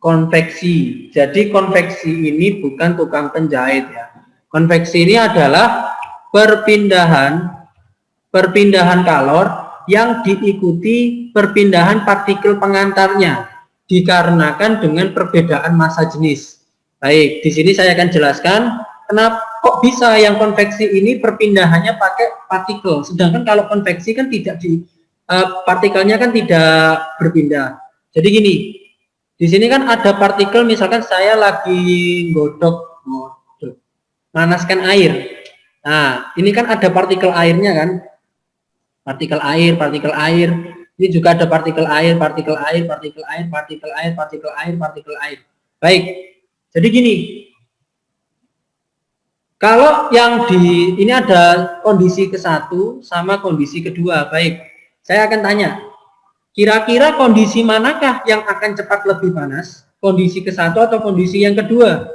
konveksi. Jadi konveksi ini bukan tukang penjahit ya. Konveksi ini adalah perpindahan kalor yang diikuti perpindahan partikel pengantarnya dikarenakan dengan perbedaan massa jenis. Baik, di sini saya akan jelaskan kenapa kok bisa yang konveksi ini perpindahannya pakai partikel, sedangkan kalau konveksi kan tidak partikelnya kan tidak berpindah. Jadi gini, di sini kan ada partikel, misalkan saya lagi godok, manaskan air. Nah, ini kan ada partikel airnya kan, partikel air. Ini juga ada partikel air. Baik, jadi gini, kalau yang ini ada kondisi ke-1 sama kondisi kedua. Baik, saya akan tanya, kira-kira kondisi manakah yang akan cepat lebih panas? Kondisi ke-1 atau kondisi yang kedua?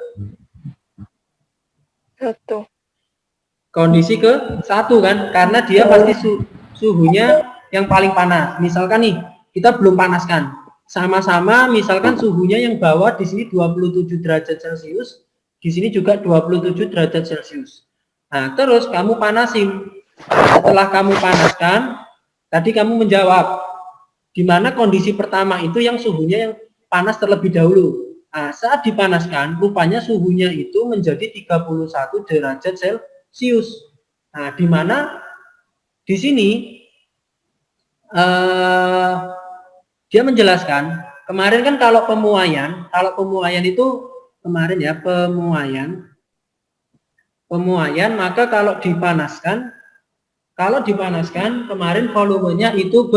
Kondisi ke-1 kan, karena dia pasti suhunya yang paling panas. Misalkan nih, kita belum panaskan. Sama-sama misalkan suhunya yang bawah di sini 27 derajat Celcius, di sini juga 27 derajat Celcius. Nah, terus kamu panasin. Setelah kamu panaskan, tadi kamu menjawab, di mana kondisi pertama itu yang suhunya yang panas terlebih dahulu. Nah, saat dipanaskan, rupanya suhunya itu menjadi 31 derajat Celcius. Nah, di mana di sini dia menjelaskan, kemarin kan kalau pemuaian itu kemarin ya, pemuaian maka kalau dipanaskan kemarin volumenya itu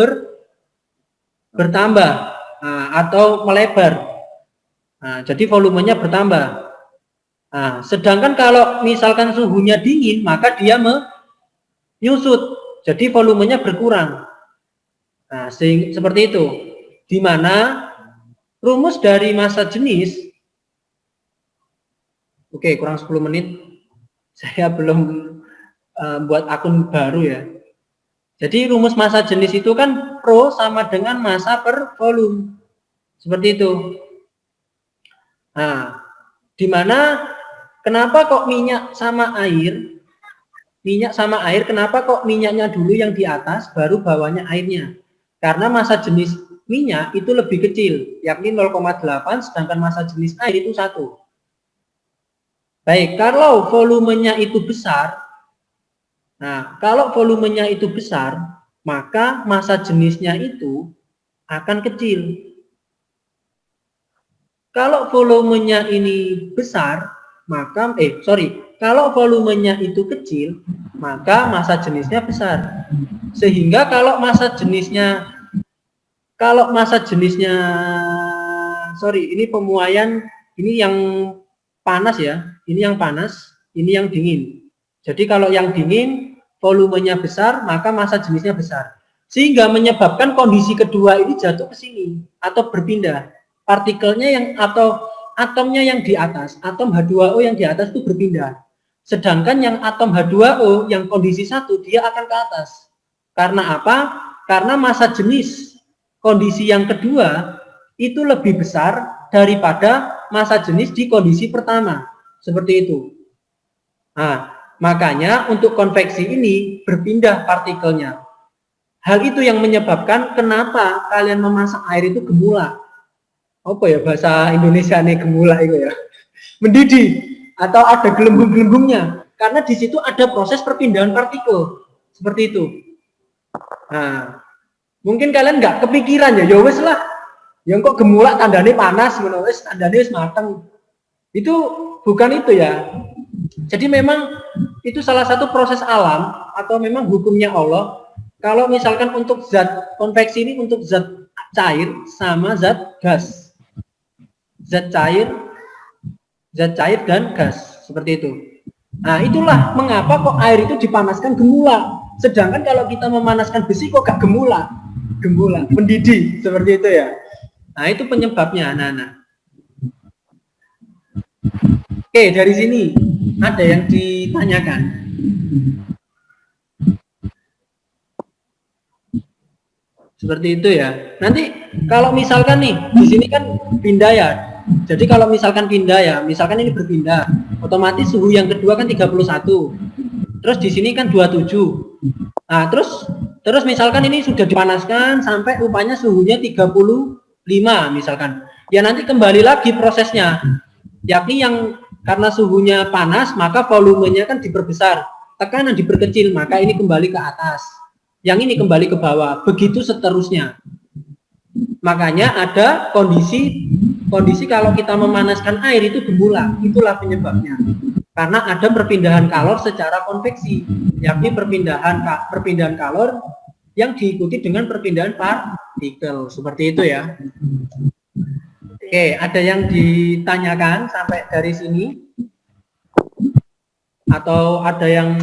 bertambah atau melebar. Nah, jadi volumenya bertambah. Nah, sedangkan kalau misalkan suhunya dingin, maka dia menyusut, jadi volumenya berkurang. Nah, seperti itu. Di mana rumus dari massa jenis, oke, kurang 10 menit, saya belum buat akun baru ya. Jadi rumus massa jenis itu kan Rho sama dengan massa per volume. Seperti itu. Nah, di mana kenapa kok minyak sama air, kenapa kok minyaknya dulu yang di atas, baru bawahnya airnya? Karena massa jenis minyak itu lebih kecil, yakni 0,8, sedangkan massa jenis air itu 1. Baik, kalau volumenya itu besar, maka massa jenisnya itu akan kecil. Kalau volumenya ini besar, maka kalau volumenya itu kecil, maka massa jenisnya besar. Sehingga kalau massa jenisnya ini pemuaian, ini yang panas ya, ini yang panas, ini yang dingin. Jadi kalau yang dingin volumenya besar, maka massa jenisnya besar. Sehingga menyebabkan kondisi kedua ini jatuh ke sini atau berpindah. Partikelnya atau atomnya yang di atas, atom H2O yang di atas itu berpindah. Sedangkan yang atom H2O yang kondisi 1 dia akan ke atas. Karena apa? Karena massa jenis kondisi yang kedua itu lebih besar daripada massa jenis di kondisi pertama. Seperti itu. Nah, makanya untuk konveksi ini berpindah partikelnya. Hal itu yang menyebabkan kenapa kalian memasak air itu gemulak. Apa ya bahasa Indonesia nih gemulak itu ya? Mendidih atau ada gelembung-gelembungnya. Karena di situ ada proses perpindahan partikel. Seperti itu. Nah, mungkin kalian nggak kepikiran ya wes lah. Yang kok gemulak tandanya panas, wes tandanya wis mateng. Itu bukan itu ya. Jadi memang itu salah satu proses alam atau memang hukumnya Allah. Kalau misalkan untuk zat konveksi ini untuk zat cair sama zat gas. Zat cair dan gas, seperti itu. Nah, itulah mengapa kok air itu dipanaskan gemulak. Sedangkan kalau kita memanaskan besi kok gak gemulak, mendidih, seperti itu ya. Nah, itu penyebabnya, anak-anak. Oke, dari sini ada yang ditanyakan. Seperti itu ya. Nanti kalau misalkan nih di sini kan pindah ya, Jadi kalau misalkan pindah ya, misalkan ini berpindah, otomatis suhu yang kedua kan 31. Terus di sini kan 27. Nah, terus misalkan ini sudah dipanaskan sampai rupanya suhunya 35 misalkan. Ya nanti kembali lagi prosesnya. Yakni yang karena suhunya panas, maka volumenya kan diperbesar. Tekanan diperkecil, maka ini kembali ke atas. Yang ini kembali ke bawah. Begitu seterusnya. Makanya ada kondisi kalau kita memanaskan air itu gemulak, itulah penyebabnya. Karena ada perpindahan kalor secara konveksi, yakni perpindahan kalor yang diikuti dengan perpindahan partikel, seperti itu ya. Oke, ada yang ditanyakan sampai dari sini? Atau ada yang,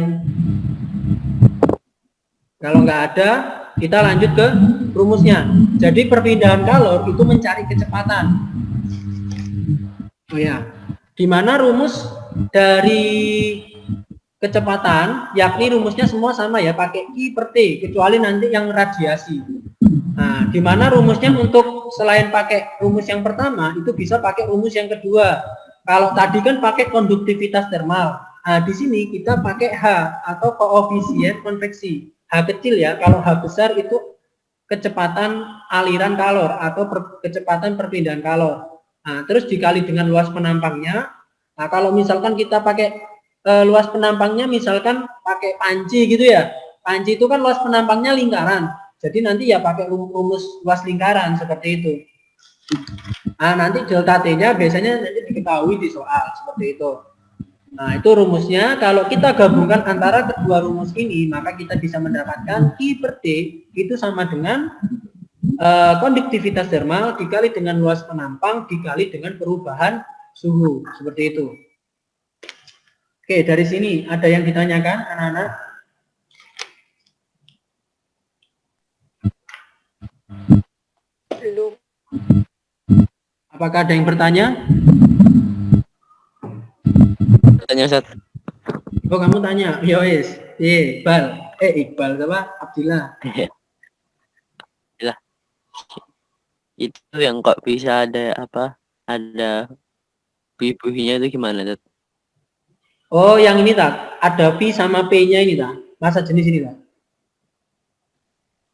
kalau nggak ada, kita lanjut ke rumusnya. Jadi perpindahan kalor itu mencari kecepatan. Oh ya, di mana rumus dari kecepatan, yakni rumusnya semua sama ya, pakai I per T, kecuali nanti yang radiasi. Nah, di mana rumusnya untuk selain pakai rumus yang pertama, itu bisa pakai rumus yang kedua. Kalau tadi kan pakai konduktivitas termal. Nah, di sini kita pakai H atau koefisien konveksi. H kecil ya, kalau H besar itu kecepatan aliran kalor atau kecepatan perpindahan kalor. Nah, terus dikali dengan luas penampangnya. Nah, kalau misalkan kita pakai luas penampangnya misalkan pakai panci gitu ya. Panci itu kan luas penampangnya lingkaran. Jadi nanti ya pakai rumus luas lingkaran seperti itu. Nah, nanti delta T-nya biasanya nanti diketahui di soal seperti itu. Nah, itu rumusnya. Kalau kita gabungkan antara kedua rumus ini, maka kita bisa mendapatkan I per T itu sama dengan konduktivitas termal dikali dengan luas penampang dikali dengan perubahan suhu. Seperti itu. Oke, dari sini ada yang ditanyakan, anak-anak? Belum. Apakah ada yang bertanya? Tanya Ustaz. Oh, kamu tanya. Yowes. Iqbal. Iqbal apa? Abdillah. Lah. Itu yang kok bisa ada apa? Ada buih-buihnya itu gimana, Ustaz? Oh, yang ini tak? Ada pi sama p-nya ini tak? Masa jenis ini tak?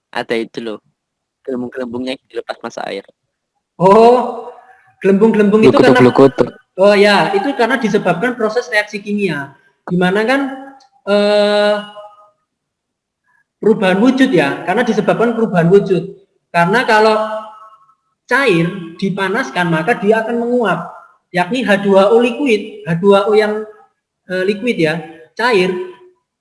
Ada itu loh. Gelembung-gelembungnya dilepas masa air. Oh, gelembung-gelembung itu karena Blukutu. oh ya, itu karena disebabkan proses reaksi kimia. Dimana kan perubahan wujud ya, karena disebabkan perubahan wujud. Karena kalau cair dipanaskan maka dia akan menguap, yakni H2O liquid, H2O yang liquid ya, cair.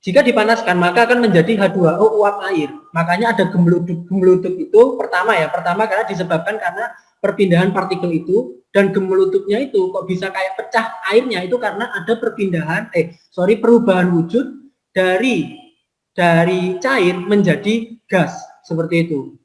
Jika dipanaskan maka akan menjadi H2O uap air. Makanya ada gemelutuk itu pertama karena disebabkan karena perpindahan partikel itu, dan gemelutupnya itu kok bisa kayak pecah airnya itu karena ada perubahan wujud dari cair menjadi gas seperti itu.